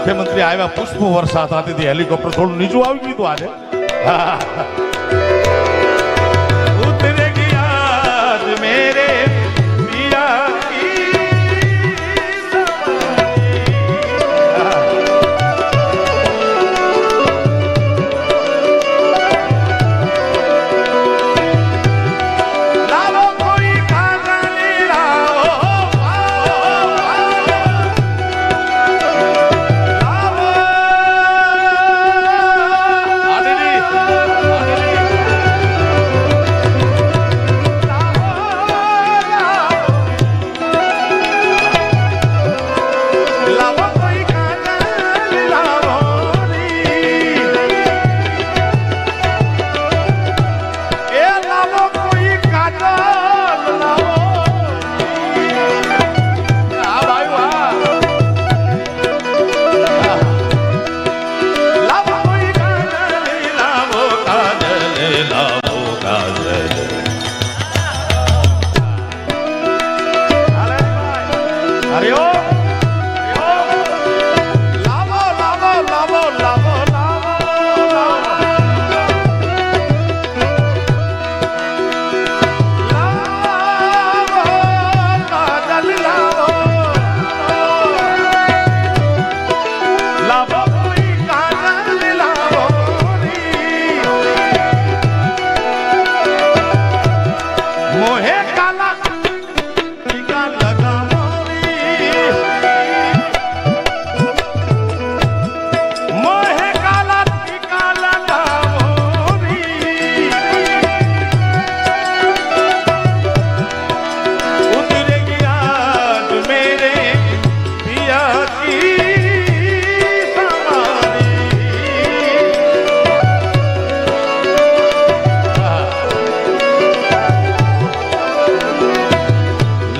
મુખ્યમંત્રી આવ્યા પુષ્પ વર્ષા થતી હેલિકોપ્ટર થોડું નીચું આવી ગયું હતું આજે ઉતરેગી આજ મેરે પિયા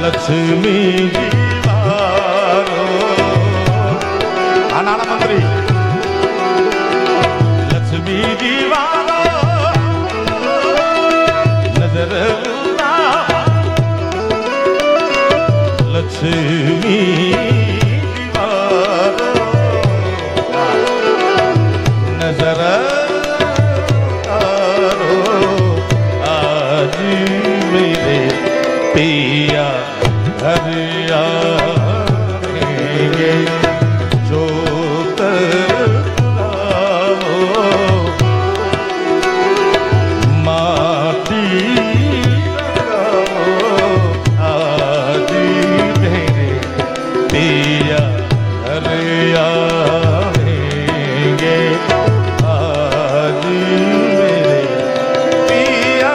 લક્ષ્મી દીવારો આ નાના મંત્રી લક્ષ્મી દીવારો નજર લક્ષ્મી દીવારો નજર આજ મેરે પિયા हरियाणेंगे जोत माटी आदि तेरे पिया हरियाणेंगे आदि मेरे पिया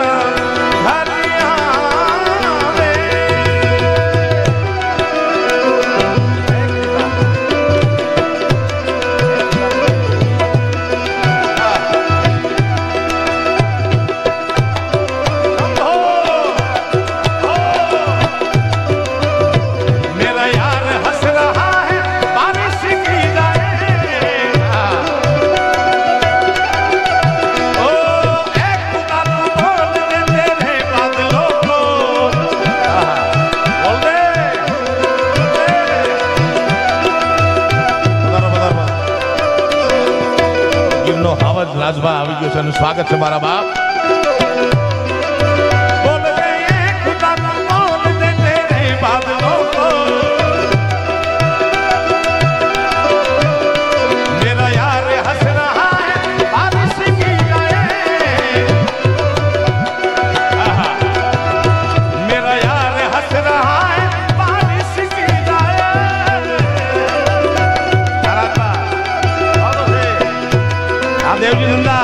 રાજભા આવી ગયો છે અને સ્વાગત છે મારા બાપ બોલ દે ખુદા નો બોલ દે તેરે બાદલો કો मेरा यार हंस रहा है बारिश की आए मेरा यार हंस रहा है बारिश की आए देवजी नंदा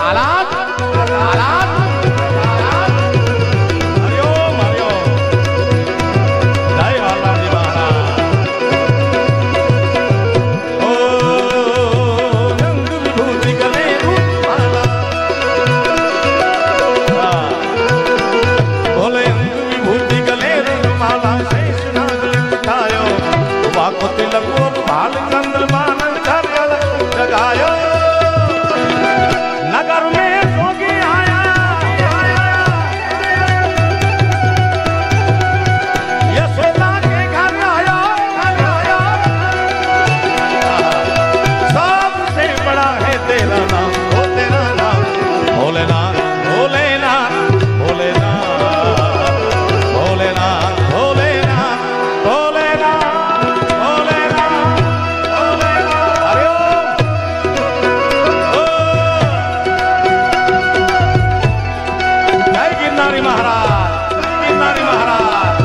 आलात आलात हरिओम हरिओम जय बालाजी महाराज ओ रंग विभूति गले रूपमाला बोले रंग विभूति गले रूपमाला शेष नाग बिठायो वाको तिलक भाल चंद्रमान जगायो नगर में जोगी आया यशोदा के घर आया सबसे बड़ा है तेरा नाम ओ तेरा नाम भोलेनाथ भोलेनाथ भोलेनाथ भोलेनाथ भोलेनाथ भोलेनाथ भोलेनाथ भोलेनाथ हरिओम जय गिरनारी महाराज गिरनारी महाराज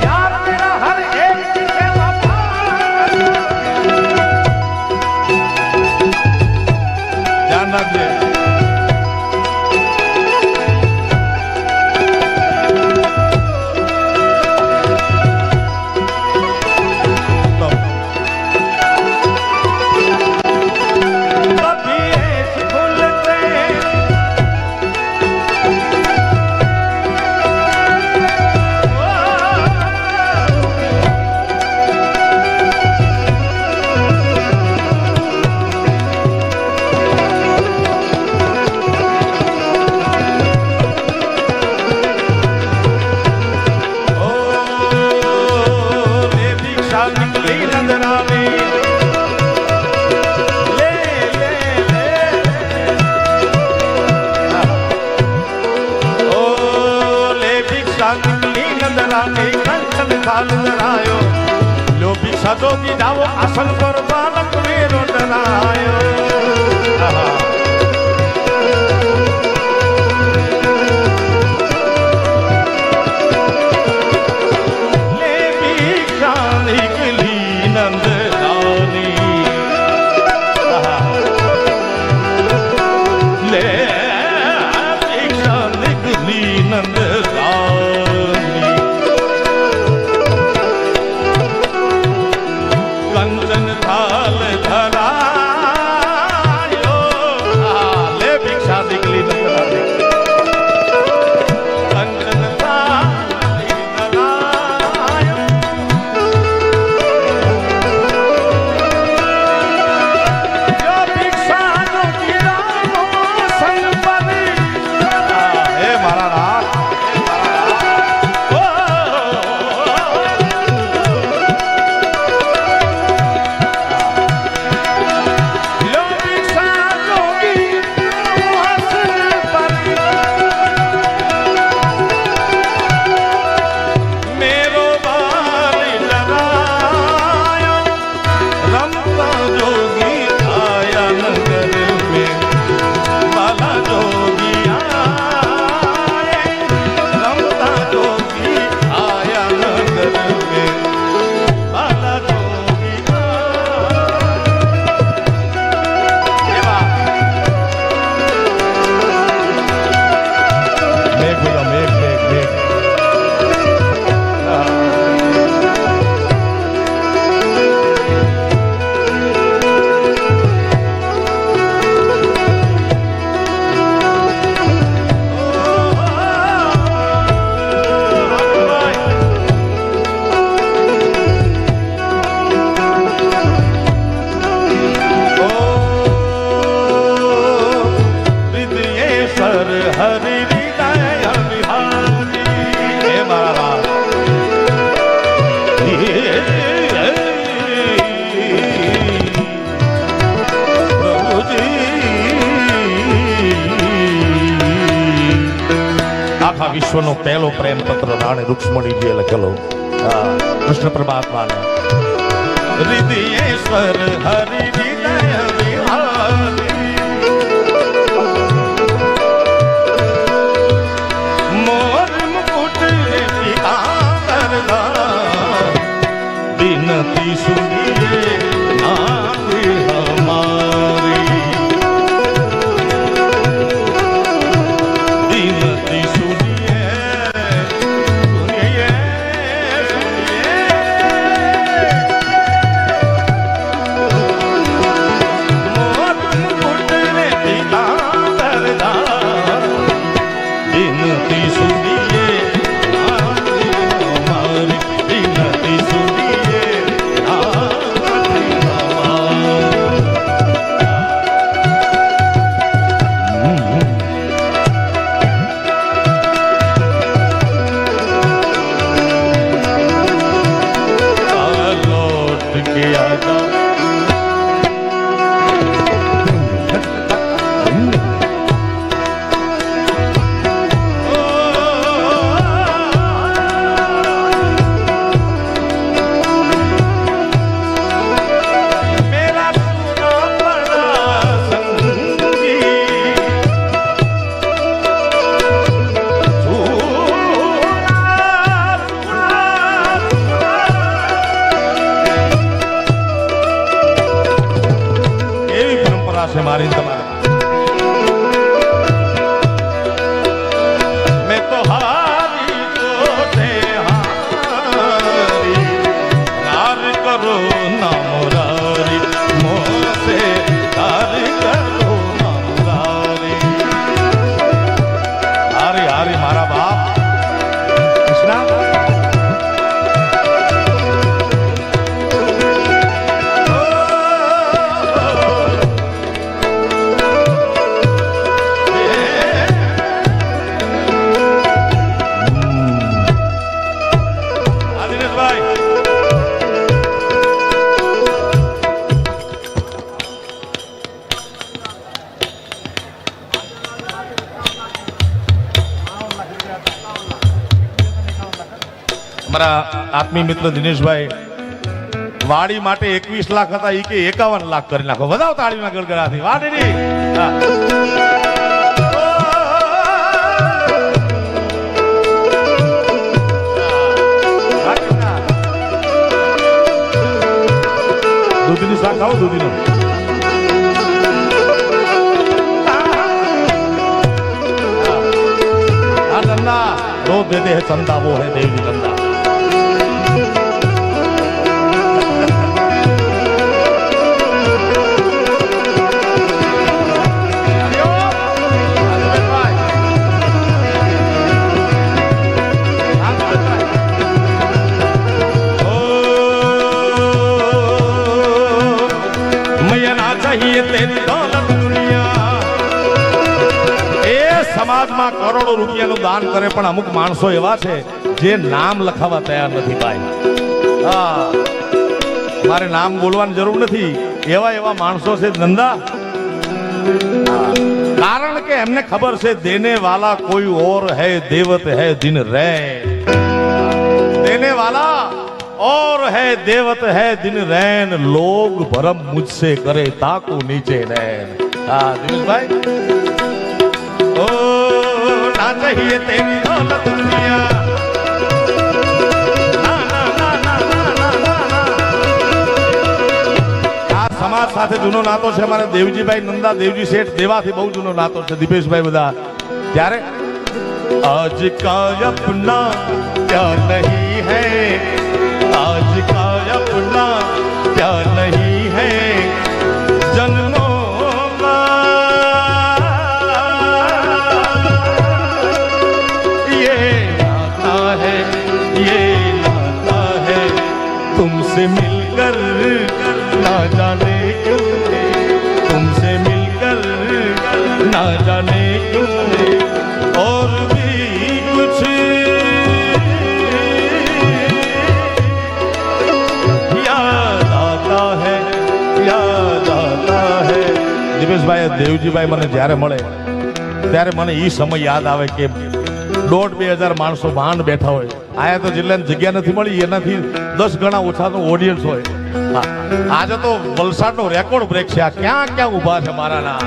यार तेरा हर एक की सेवा ध्यान रखिए कभी ऐसे भूलते ओ ले दीक्षा निकली नजराने ले ले ले ओ ले दीक्षा निकली नजराने कंचन थाल धरायो लो भिक्षा जोगी जाओ आसन पर बालक मेरो डरायो ले भिक्षा निकली नंदरानी ले भिक्षा निकली नंदरानी कंचन थाल धरायो ले भिक्षा निकली नंदरानी कंचन थाल धरायो जो भिक्षा जो गिरा संग पदी हे मारा नाथ लो भिक्षा जोगी हसन पदी मेरो बाली लगायो रमता जोगी आया नगर में बाला जोगी आए रमता जोगी आया नगर में बाला जोगी मेघ बोला मेघ मेघ मेघ हृदयेश्वर हरि हृदय बिहारी हे महाराज प्रभु जी આખા વિશ્વનો પહેલો પ્રેમ પત્ર રાણી રૂક્ષ્મણીજીએ લખેલો કૃષ્ણ પરમાત્માને હૃદયેશ્વર હરિ હૃદય વિહારી મોર મુકુટ પીતાંબર વિનતી સુનિએ નાથ હમારી के आजा मारी तुम्हारे मैं तो हारी तो हारी नार करो ना मुरारी मोसे नार करो ना मुरारी हारी हारी मारा बाप कृष्णा મારા આત્મીય મિત્ર દિનેશભાઈ વાડી માટે 21 લાખ હતા ઈ કે 51 લાખ કરી નાખો વધાવ તાળીના ગડગડાથી વાડીની દૂધની શાક ખાઓ દૂધીનો આ ધંધા દો દેતે હે ચંદા वो है देवी धंधा સમાજમાં કરોડો રૂપિયાનું દાન કરે પણ અમુક માણસો એવા છે જે નામ લખાવવા તૈયાર નથી ભાઈ હા મારે નામ બોલવાની જરૂર નથી એવા એવા માણસો છે ધંધા કારણ કે એમને ખબર છે દેને વાલા કોઈ ઓર હૈ દેવત હૈ દિન રૈન દેને વાલા और है देवत है दिन रैन लोग भरम मुझसे करे ताको नीचे रैन हाँ दिनेश भाई ओ ना चाहिए तेरी दौलत दुनिया ना ना ना ना ना ना ना आ समाज સાથે જૂનો નાતો છે અમારે દેવજીભાઈ નંદા દેવજી શેઠ દેવાથી બહુ જૂનો નાતો છે દીપેશભાઈ બધા ત્યારે आज का अपना क्या नहीं है आज का अपना क्या नहीं है जन्मों का ये नाता है तुमसे मिलकर ना जाने क्यों तुमसे मिलकर ना जाने क्यों और भी कुछ દિપેશભાઈ દેવજીભાઈ મને જ્યારે મળે ત્યારે મને એ સમય યાદ આવે કે 1,500 માણસો માંડ બેઠા હોય આયા તો જિલ્લાની જગ્યા નથી મળી એનાથી 10 ગણા ઓછાનો ઓડિયન્સ હોય આજે તો વલસાડનો રેકોર્ડ બ્રેક છે આ ક્યાં ક્યાં ઊભા છે મારા ના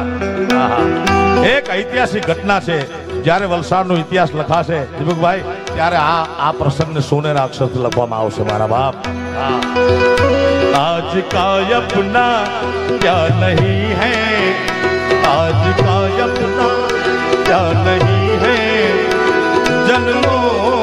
એક ઐતિહાસિક ઘટના છે જ્યારે વલસાડનો ઇતિહાસ લખાશે દીપકભાઈ ત્યારે આ પ્રસંગને સોનેરા અક્ષરથી લખવામાં આવશે મારા બાપ आज का अपना क्या नहीं है आज का अपना क्या नहीं है जन्मों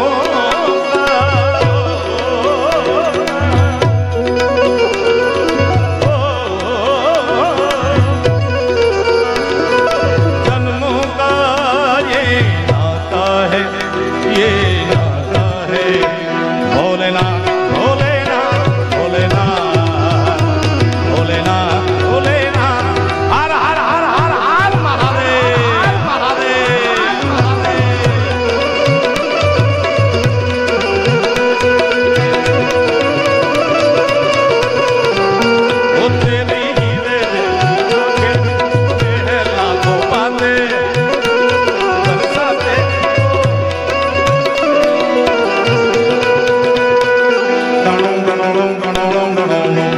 આંગણોનું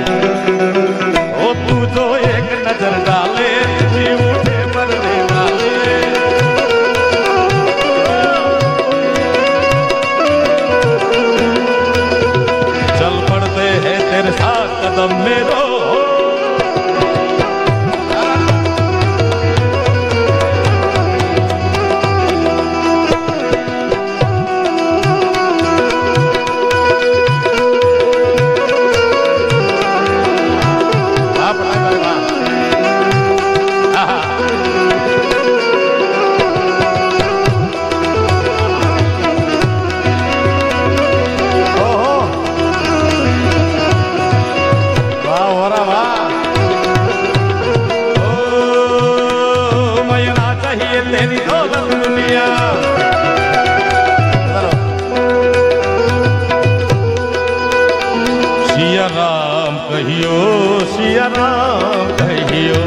ઓ તું જો એક નજર ડાલે જીવ ઉઠે મરને વાલે चल पड़ते हैं तेरे साथ कदम मेरो तेरी दौलत दुनिया सिया राम कहियो सिया राम कहियो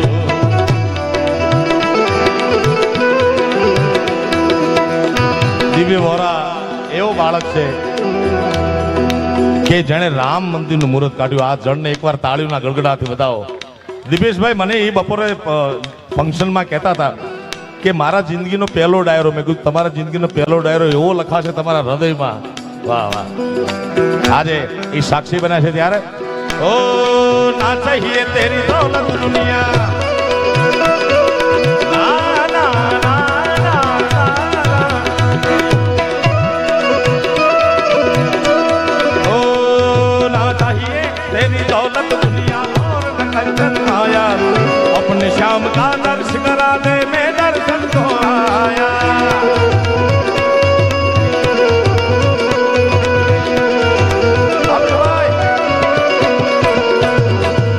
દિવ્ય વોરા એવો બાળક છે કે જેણે રામ મંદિરનું મુહૂર્ત કાઢ્યું. આ જણને એકવાર તાળીઓના ગડગડાથી વધાવો. દિપેશભાઈ મને એ બપોરે ફંક્શનમાં કહેતા હતા કે મારા જિંદગીનો પહેલો ડાયરો, મેં કીધું તમારા જિંદગીનો પહેલો ડાયરો એવો લખાશે તમારા હૃદયમાં. વાહ વાહ. આજે એ સાક્ષી બન્યા છે ત્યારે ઓ ના ચાહીએ તેરી દૌલત દુનિયા ના ના ના ના ઓ ના ચાહીએ તેરી દौलत दुनिया और न कंचन माया अपने श्याम का दर्श करा दे मैं दर्शन को आया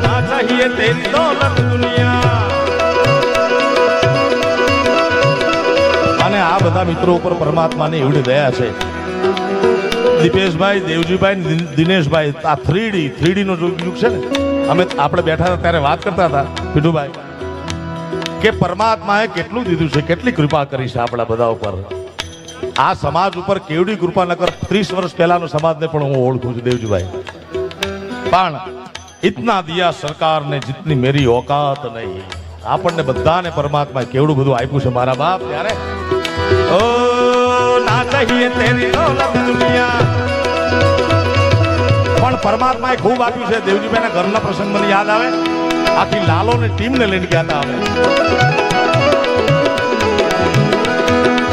ना चाहिए तेरी दौलत दुनिया. અને આ બધા મિત્રો ઉપર પરમાત્માની એવડી દયા છે. દીપેશભાઈ, દેવજીભાઈ, દિનેશભાઈ, આ 3D નો યુગ છે ને. આપણે બેઠા હતા ત્યારે વાત કરતા હતા પીઠુભાઈ કે પરમાત્માએ કેટલું દીધું છે, કેટલી કૃપા કરી છે આપણા બધા ઉપર. આ સમાજ ઉપર કેવડી કૃપા ન કર. 30 વર્ષ પહેલાનો સમાજને પણ હું ઓળખું છું દેવજીભાઈ. પણ ઇતના દિયા સરકાર ને જીતની મેરી औकात નહીં. આપણને બધાને પરમાત્માએ કેવડું બધું આપ્યું છે મારા બાપ. ત્યારે ઓ ના ચાહીએ તેરી દૌલત દુનિયા પણ પરમાત્માએ ખૂબ આપ્યું છે. દેવજીભાઈના ઘરના પ્રસંગ મને યાદ આવે. આખી લાલો ને ટીમને લઈને ગયા હતા અમે.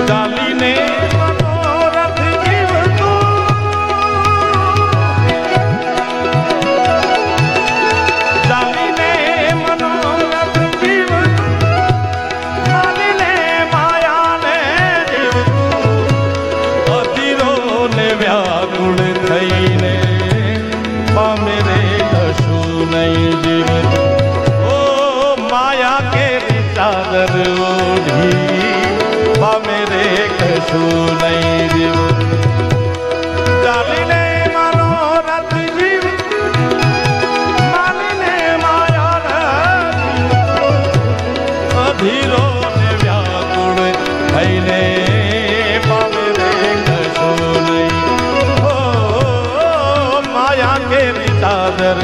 ચાલીને મનોરથ જીવતું ચાલીને મનોરથ જીવતું ચાલીને માયાને જીવતું અધીરોને વ્યાકુળ થઈને પામે રે કશું નહીં જીવતું. माया के चादर ओढ़ी पामे रे कશું નહીં જીવ ચાલીને મારો રથ જીવ માલીને માયા અધીરો ને વ્યાકુળ થઈને પામે રે કશું નહીં. ઓ માયા કે ચાદર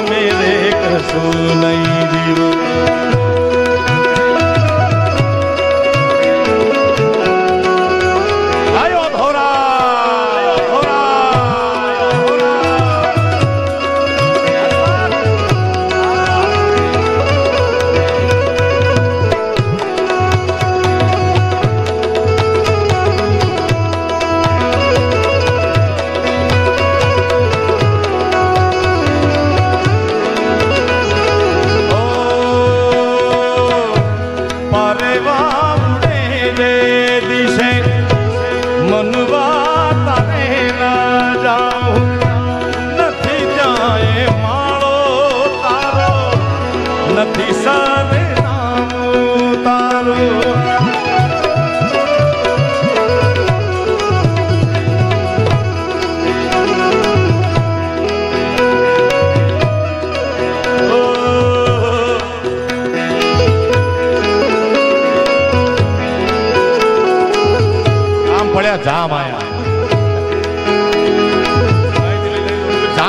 मेरे कશું નહીં જીવ. આયો ધોરા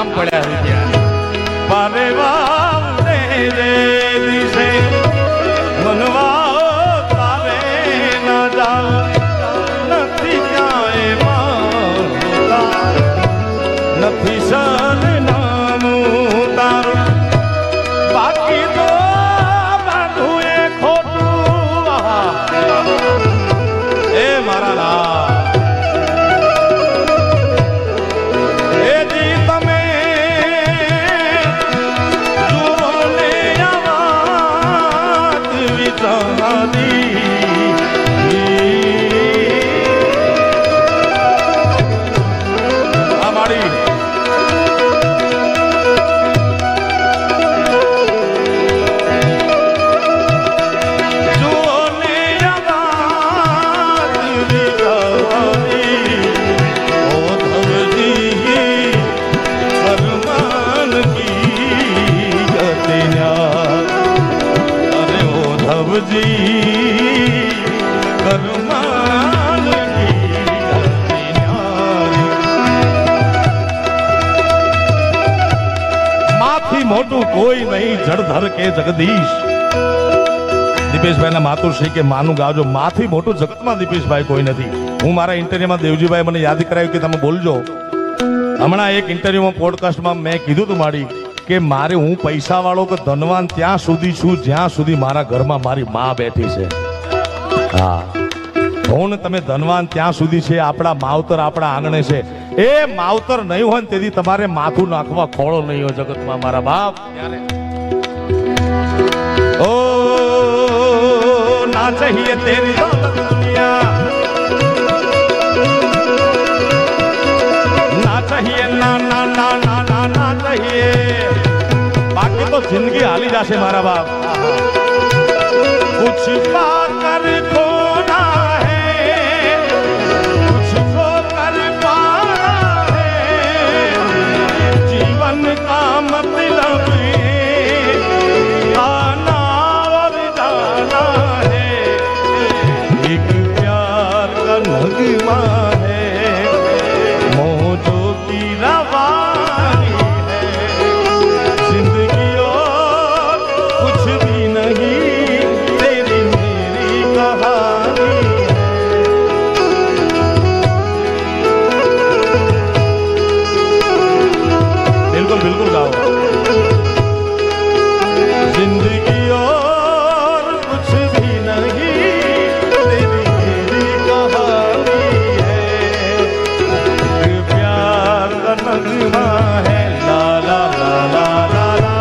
જામ પડ્યા છે ત્યાં પારે વાવને રે દિશે મનવા તારે ના જાલ નથી ક્યાંય માનતા નથી સરનામું તારું બાકી તો બાંધું એ ખોટું એ મારા લાલ એ જી તમે જુઓ ને આ વાત વિચારી આ મારી મોટું કોઈ નહીં જળધર કે જગદીશ. દીપેશભાઈના માતુશ્રી કે માનું ગાવજો, માથી મોટું જગતમાં દીપેશભાઈ કોઈ નથી. હું મારા ઇન્ટરવ્યુમાં દેવજીભાઈ મને યાદ કરાવ્યું કે તમે બોલજો. હમણાં એક ઇન્ટરવ્યુમાં પોડકાસ્ટમાં મેં કીધું તું મારી કે મારે હું પૈસા વાળો કે ધનવાન ત્યાં સુધી છું જ્યાં સુધી મારા ઘરમાં મારી માં બેઠી છે. હા, હું ને તમે ધનવાન ત્યાં સુધી છે, આપણા માવતર આપણા આંગણે છે. એ માવતર નહીં હોય ને તેથી તમારે માથું નાખવા ખોળો નહીં હોય જગતમાં મારા બાપ. ઓ ના ચાહીએ તેરી દૌલત દુનિયા, ના ચાહીએ ના ના ના ના ના ના ચાહીએ. બાકી તો જિંદગી હાલી જશે મારા બાપ. कुछ पाकर खोना है, कुछ खोकर पाना है, जीवन का मतलब आना और जाना है, एक प्यार का नगमा है, मौजों की रवानी है, जिंदगी और कुछ भी नहीं, बिल्कुल बिल्कुल गाओ. जिंदगी और कुछ भी नहीं, तेरी मेरी कहानी है, प्यार का नगमा है, ला ला ला ला ला ला.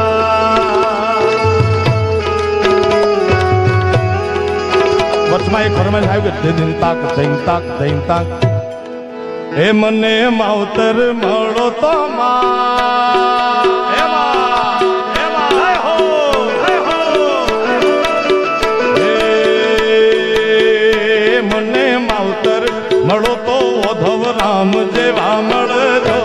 વર્ષમાં એક ફરમાઈશ આવ્યું કે દિન તાક દિન તાક દિન તાક એ મને માવતર મળો તો મને માવતર મળો તો ઓધવ રામ જેવા મળજો.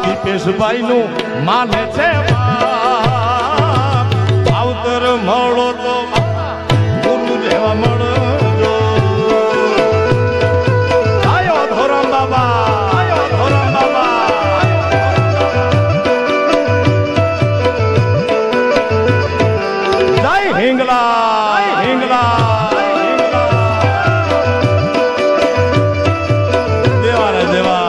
દીપેશભાઈ નું માને છે માવતર મળો તો ગુરુ જેવા મળજો. આયો ધોરમ બાબા, આયો ધોરમ બાબા. જય હિંગલા, જય હિંગલા. દેવા રે દેવા.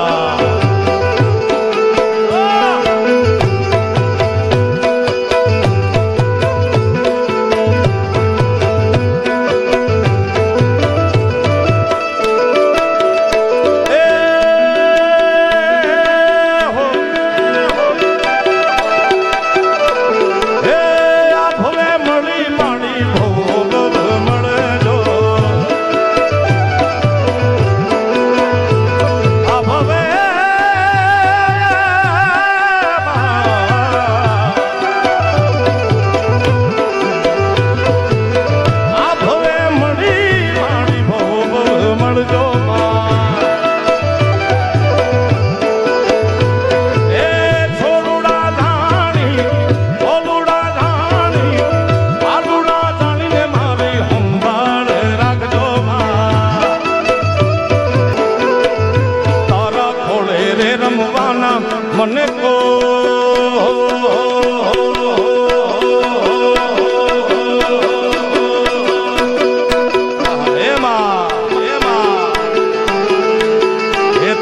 વાના મને કો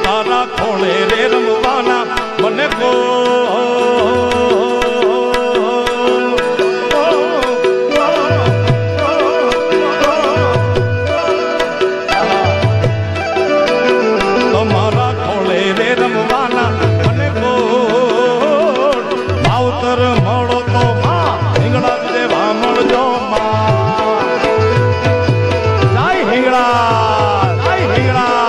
તારા ખોળે રે રમવાના મને કો તમારા ખોળે રે રમવાના મને કો માવતર મળો તો માં હિંગળા દેવા મળજો માં જય હિંગળા જય હિંગળા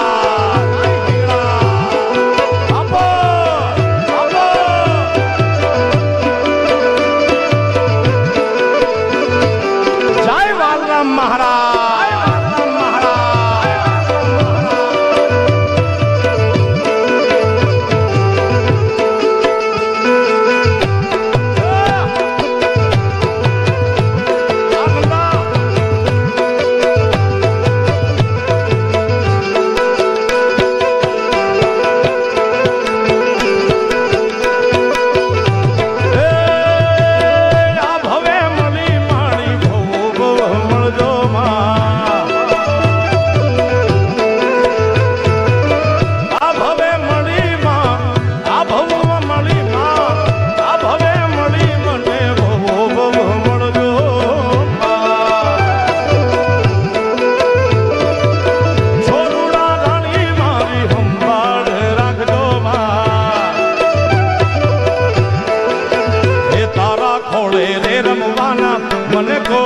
મને કો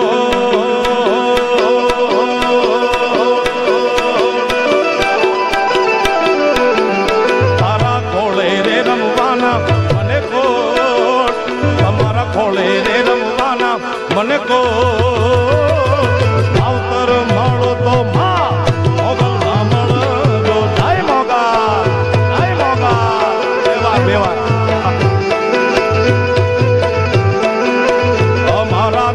તારા ખોળે રે રમવાના મને કો તમારા ખોળે રે રમવાના મને કો આવતર મળો તો માં મોગલ માં મળજો જય મોગા બેવા બેવા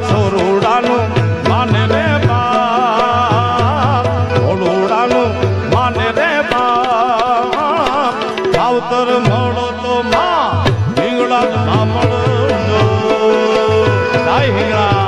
છોરુડાનું માને રે બાપ ભોલુડાનું માને રે બાપ ભાવતર મળો તો માં હિંગળા માં મળજો જય હિંગળા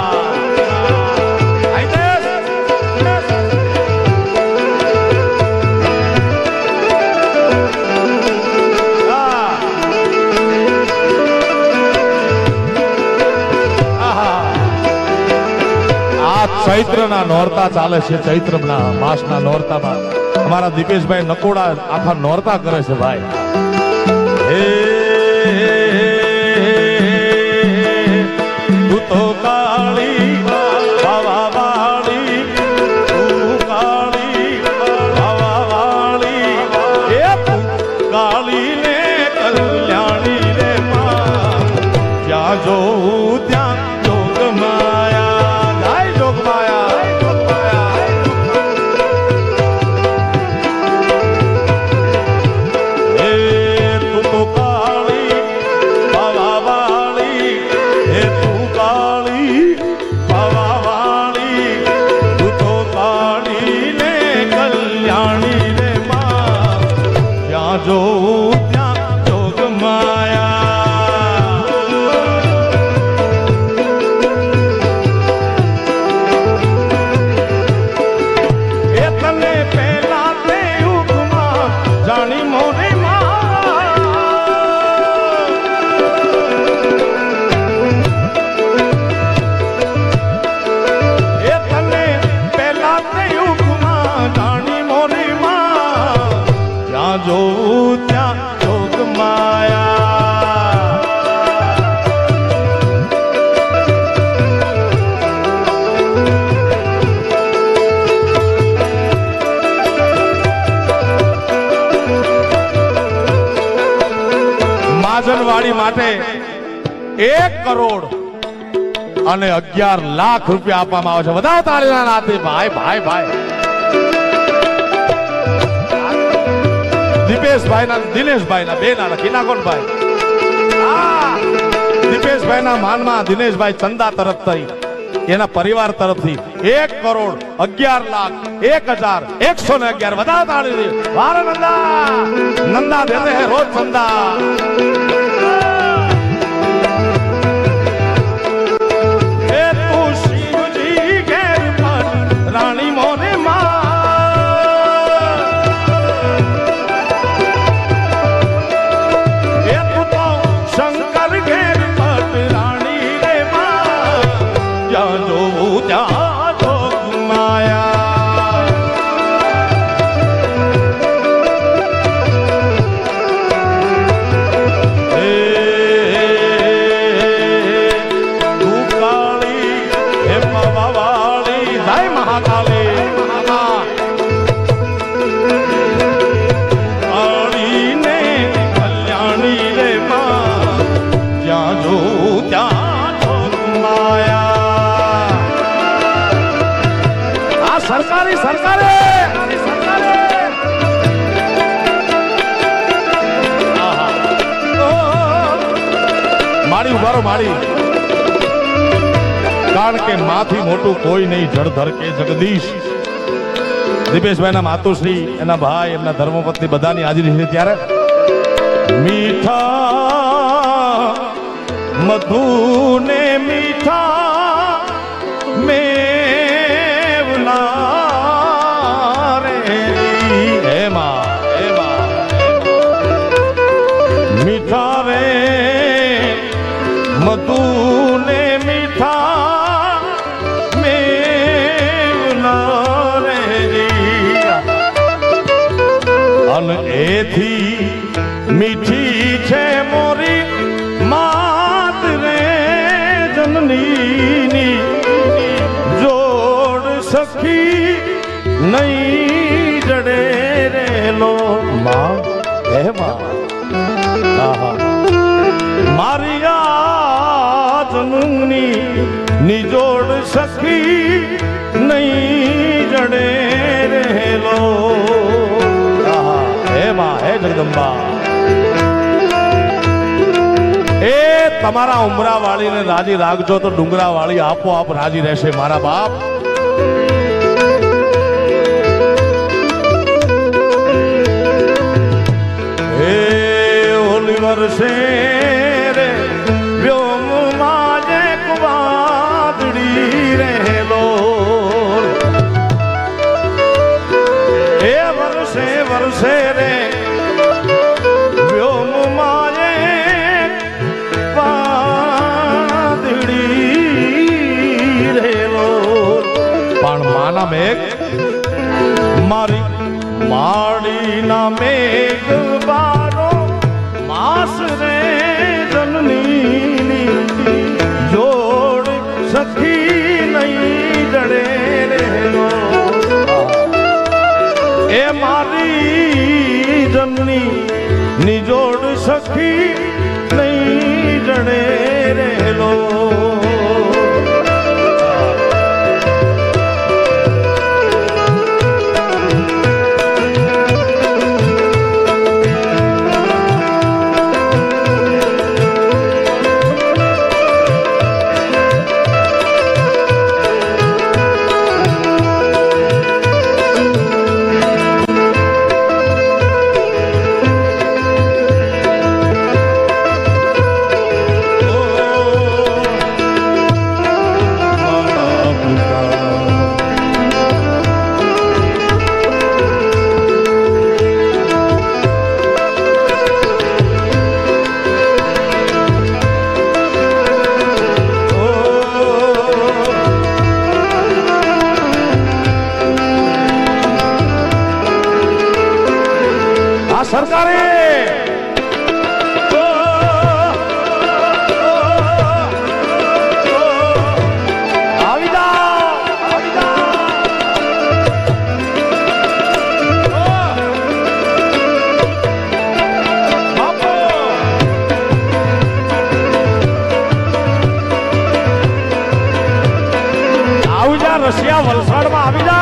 ચૈત્રના નોરતા ચાલે છે ચૈત્રના માસના નોરતામાં અમારા દીપેશભાઈ નકોડા આખા નોરતા કરે છે ભાઈ હે તું તો કાળી બાવા વાળી તું કાળી બાવા વાળી એ તું કાળી ને કલ્યાણી રે માં જ્યાં જોઉં ત્યાં જોગ માયા જો ત્યાં જોગ માયા એ તને પહેલા તે યુગમાં જાણી મોરી એ તને પહેલા તે યુગમાં જાણી મોરી ત્યાં જોઉં ત્યાં જોગ માયા માજનવાડી માટે 1 કરોડ અને 11 લાખ રૂપિયા આપવામાં આવે છે બધા તાળીના નાતે ભાઈ ભાઈ ભાઈ દીપેશભાઈ ના દિનેશભાઈ ના બે ના લખી કોણ ભાઈ દીપેશભાઈ ના માનમાં દિનેશભાઈ ચંદા તરફ થઈ એના પરિવાર તરફથી 1,11,01,111 વધારે તાળી દે. વારે નંદા નંદા દેતે હે રોજ ચંદા. એ તું શિવજી ઘેર પર રાણી મોને શંકર ઘેર પટ રાણી રે માં જ્યાં જોવું ત્યાં જોગ માયા. તું કાળી હે પવાવાળી જય મહાકાળી કાળી ને કલ્યાણી રે માં જ્યાં જોઉં ત્યાં જોગ માયા. આ સરકારી માળી ઉભારો માળી. કારણ કે માથી મોટું કોઈ નહીં જળધર કે જગદીશ. દિપેશભાઈ ના માતુશ્રી એના ભાઈ એમના ધર્મપત્ની બધાની હાજરી છે ત્યારે મીઠા મધુ ને મીઠા મેવના રે એમાં મીઠા રે મધુ ને મીઠા મેવના રે અને એથી મીઠી છે મોરી માત રે જનની જોડ સખી નહીં જડે રેલો માં હે માં. મારી આ જનની નિજોડ સખી નહીં જડે રેલો. હે માં હે જગદંબા. એ તમારા ઉમરા વાળીને રાજી રાખજો તો ડુંગરા વાળી આપોઆપ રાજી રહેશે મારા બાપ. હે ઓલી વર્ષે રે વ્યોમ માજે કુવાદડી રહેલો. એ વર્ષે વર્ષે રે વ્યોમ માજે પણ માના મેઘ મારી માડી ના મેઘ બારો માસ રે જનની જોડ સખી નહીં જડે રેલો. એ મારી જનની નિજોડ સખી નહીં જડે રેલો. સરકારે આવી જા રશિયા વલસાડમાં આવી જા.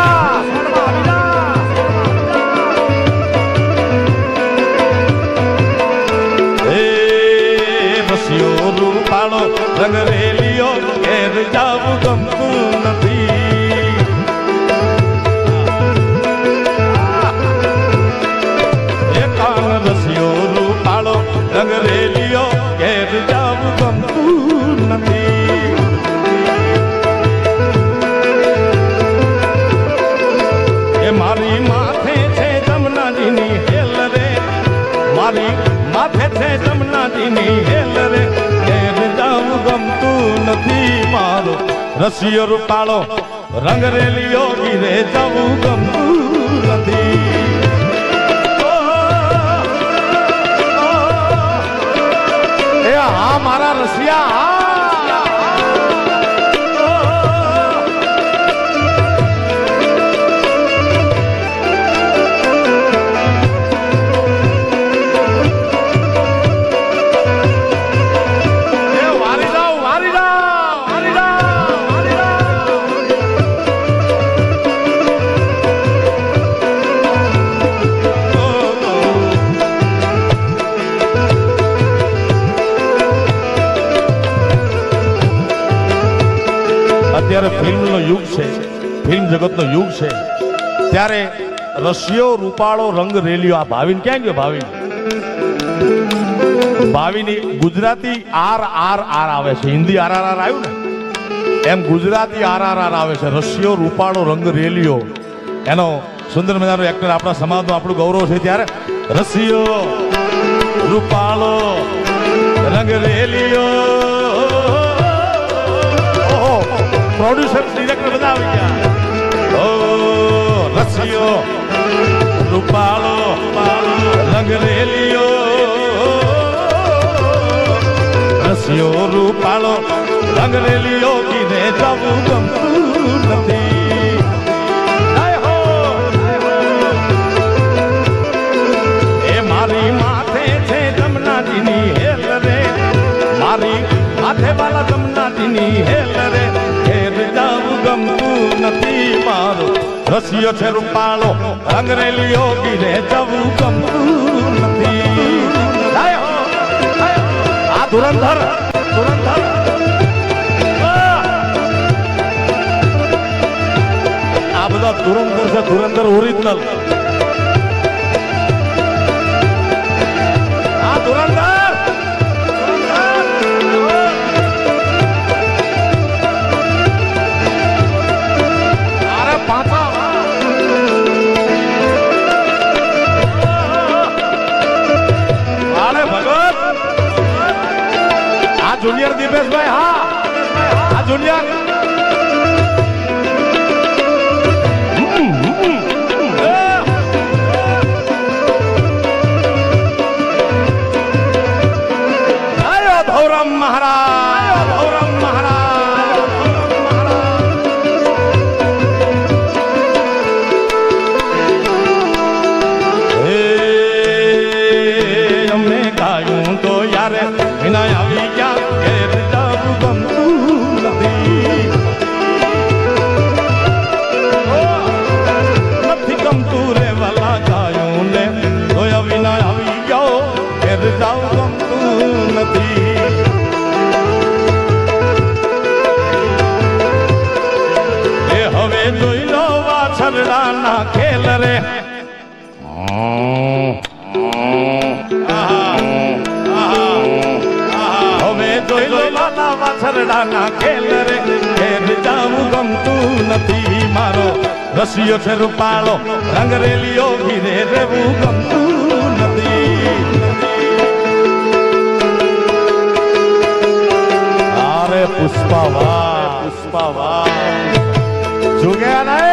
રંગ રેલિયો ઘેર જાવું ગમતું નથી. એ કાન રસિયો રૂપાળો રંગ રેલિયો ઘેર જાવું ગમતું નથી. એ મારી માથે છે જમનાજીની હેલ રે, મારી માથે છે જમનાજીની હેલ રે, ઘેર જાવું ગમતું નથી. મારો રસિયો રૂપાળો રંગ રેલિયો ઘીરે જાવું ગમતું નથી. એ હા મારા રસિયા, અત્યારે ફિલ્મનો યુગ છે, ફિલ્મ જગતનો યુગ છે, ત્યારે રસિયો રૂપાળો રંગ રેલિયો. આ ભાવિન ક્યાં ગયો? ભાવિની ગુજરાતી આર આર આર આવે છે, હિન્દી આર આર આર આવ્યું ને એમ ગુજરાતી આર આર આર આવે છે. રસિયો રૂપાળો રંગ રેલિયો એનો સુંદર મજાનો એક્ટર આપણા સમાજનો આપણું ગૌરવ છે. ત્યારે રસિયો રૂપાળો રંગ રેલિયો, પ્રોડ્યુસર ડિરેક્ટર બધા આવી ગયા. ઓ રસિયો રૂપાળો રંગ રેલિયો, રસિયો રૂપાળો રંગ રેલિયો કીધે જવું ગમતું નથી. એ મારી માથે છે જમનાજીની હેલ રે, મારી માથે વાલા જમનાજીની હેલ રે, ગમતું નથી. મારો રસિયો છે રૂપાળો રંગ રેલિયો ઘીરે જવું ગમતું નથી. આ ધુરંધર ધુરંધર આ બધા ધુરંધર છે, ધુરંધર ઓરિજિનલ. આ ધુરંધર જુનિયર દિપેશભાઈ, હા આ જુનિયર આયો ધૌરમ મહારાજ, ધૌરમ મહારાજ, અમને ગાયું તો યારે વિના આવી ગયા. હવે જોઈ લો વાછરડાના ખેલ રે, હવે જોઈ લો લાલા વાછરડાના ખેલ રે, ઘેર જાવું ગમતું નથી. મારો રસિયો છે રૂપાળો રંગ રેલિયો ઘીરે રહેવું ગમતું નથી. અરે પુષ્પા વાહ, પુષ્પા વાહ, જુગ્યા નહીં.